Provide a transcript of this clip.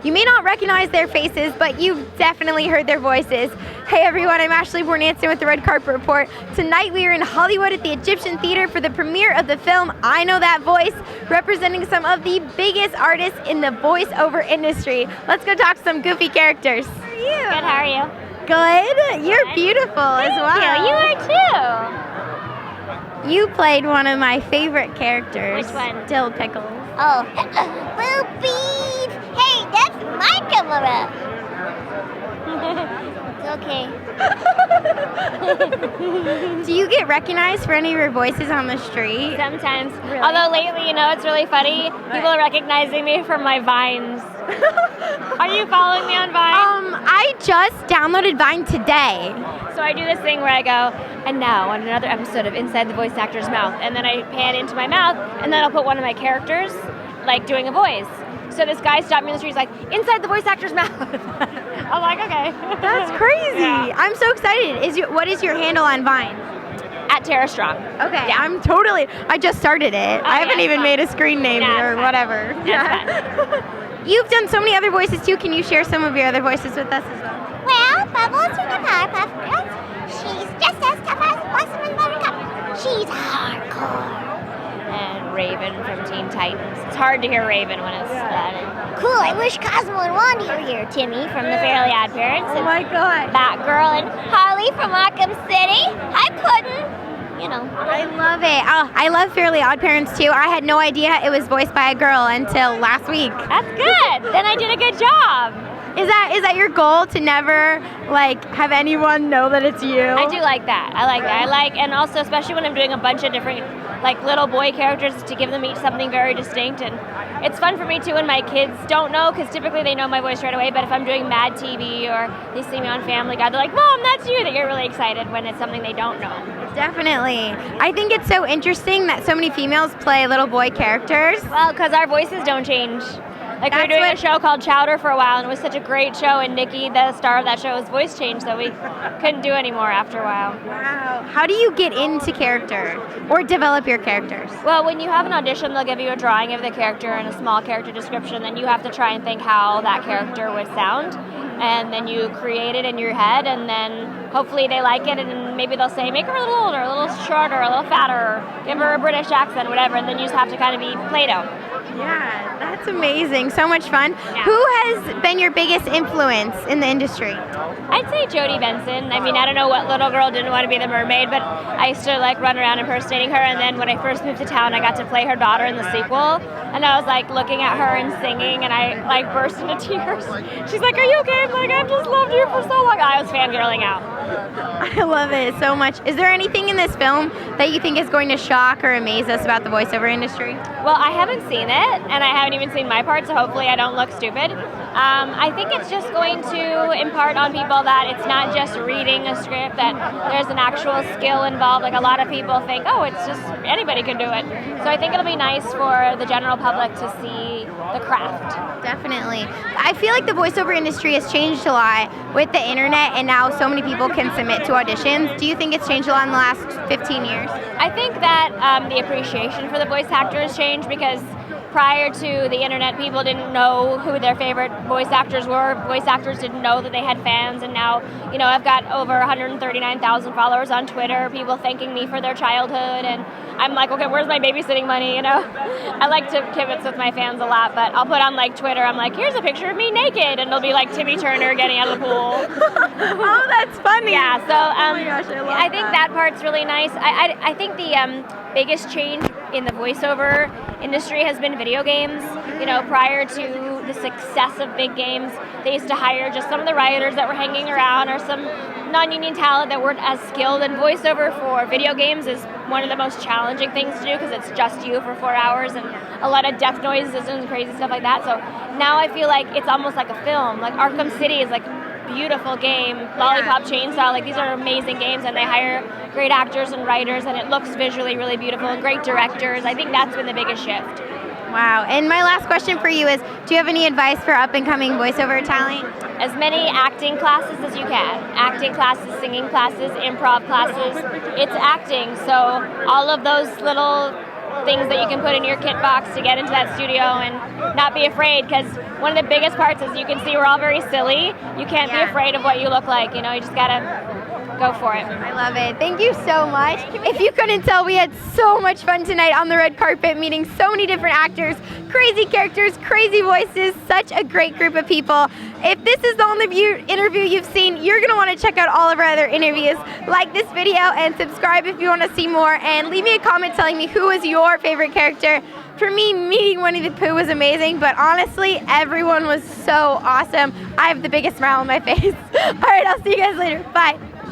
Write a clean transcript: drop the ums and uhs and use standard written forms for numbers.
You may not recognize their faces, but you've definitely heard their voices. Hey everyone, I'm Ashley Bornancin with the Red Carpet Report. Tonight we are in Hollywood at the Egyptian Theater for the premiere of the film I Know That Voice, representing some of the biggest artists in the voiceover industry. Let's go talk to some goofy characters. How are you? Good, how are you? Good. You're beautiful as well. Thank you. You are too. You played one of my favorite characters. Which one? Dill Pickles. Oh, Boo Beep. Hey, that's my camera. It's okay. Do you get recognized for any of your voices on the street? Sometimes. Really? Although lately, it's really funny. People are recognizing me from my Vines. Are you following me on Vine? I just downloaded Vine today. So I do this thing where I go, and now on another episode of Inside the Voice Actor's Mouth, and then I pan into my mouth, and then I'll put one of my characters, like, doing a voice. So this guy stopped me in the street, he's like, inside the voice actor's mouth. I'm like, okay. That's crazy. Yeah. I'm so excited. What is your handle on Vine? At Tara Strong. Okay, Yeah. I just started it. I haven't even made a screen name or whatever. You've done so many other voices too. Can you share some of your other voices with us as well? Well, Bubbles from the Powerpuff Girls. She's just as tough as Blossom and Buttercup. She's hardcore. And Raven from Teen Titans. It's hard to hear Raven when it's Cool, I wish Cosmo and Wanda were here. Timmy from The Fairly Odd Parents. Oh my God. Batgirl and Harley from Arkham City. Hi, Puddin'. I love it. Oh, I love Fairly Odd Parents too. I had no idea it was voiced by a girl until last week. That's good. Then I did a good job. Is that your goal, to never have anyone know that it's you? I do like that. I like that. And also especially when I'm doing a bunch of different little boy characters, to give them each something very distinct. And it's fun for me too when my kids don't know, because typically they know my voice right away, but if I'm doing Mad TV or they see me on Family Guy, they're like, Mom, that's you. They get really excited when it's something they don't know. Definitely. I think it's so interesting that so many females play little boy characters. Well, because our voices don't change. We were doing a show called Chowder for a while, and it was such a great show, and Nikki, the star of that show, his voice changed, so we couldn't do any more after a while. Wow. How do you get into character or develop your characters? Well, when you have an audition, they'll give you a drawing of the character and a small character description, then you have to try and think how that character would sound, and then you create it in your head, and then hopefully they like it, and maybe they'll say, make her a little older, a little shorter, a little fatter, give her a British accent, whatever, and then you just have to kind of be Play-Doh. Yeah, that's amazing. So much fun. Yeah. Who has been your biggest influence in the industry? I'd say Jodie Benson. I mean, I don't know what little girl didn't want to be the mermaid, but I used to run around impersonating her, and then when I first moved to town, I got to play her daughter in the sequel, and I was looking at her and singing, and I burst into tears. She's like, are you okay? I'm like, I've just loved you for so long. I was fangirling out. I love it so much. Is there anything in this film that you think is going to shock or amaze us about the voiceover industry? Well, I haven't seen it, and I haven't even seen my part, so hopefully I don't look stupid. I think it's just going to impart on people that it's not just reading a script, that there's an actual skill involved. A lot of people think, oh, it's just anybody can do it. So I think it'll be nice for the general public to see the craft. Definitely. I feel like the voiceover industry has changed a lot with the internet, and now so many people can submit to auditions. Do you think it's changed a lot in the last 15 years? I think that the appreciation for the voice actors changed, because prior to the internet, people didn't know who their favorite voice actors were. Voice actors didn't know that they had fans, and now, I've got over 139,000 followers on Twitter, people thanking me for their childhood, and I'm like, okay, where's my babysitting money, I like to kibitz with my fans a lot, but I'll put on Twitter, I'm like, here's a picture of me naked, and it'll be Timmy Turner getting out of the pool. Oh, that's funny. Yeah, so oh my gosh, I think that part's really nice. I think the biggest change in the voiceover industry has been video games. Prior to the success of big games, they used to hire just some of the writers that were hanging around, or some non-union talent that weren't as skilled. And voiceover for video games is one of the most challenging things to do, because it's just you for 4 hours and a lot of death noises and crazy stuff like that. So now I feel like it's almost like a film. Arkham City is beautiful game. Lollipop Chainsaw, these are amazing games, and they hire great actors and writers, and it looks visually really beautiful, and great directors. I think that's been the biggest shift. Wow. And my last question for you is, do you have any advice for up-and-coming voiceover talent? As many acting classes as you can. Acting classes, singing classes, improv classes. It's acting, so all of those little things that you can put in your kit box to get into that studio and not be afraid, because one of the biggest parts is you can see we're all very silly. You can't be afraid of what you look like. You know, you just gotta go for it. I love it. Thank you so much. If you couldn't tell, we had so much fun tonight on the red carpet, meeting so many different actors, crazy characters, crazy voices, such a great group of people. If this is the only interview you've seen, you're going to want to check out all of our other interviews. Like this video and subscribe if you want to see more, and leave me a comment telling me who was your favorite character. For me, meeting Winnie the Pooh was amazing, but honestly, everyone was so awesome. I have the biggest smile on my face. All right, I'll see you guys later. Bye.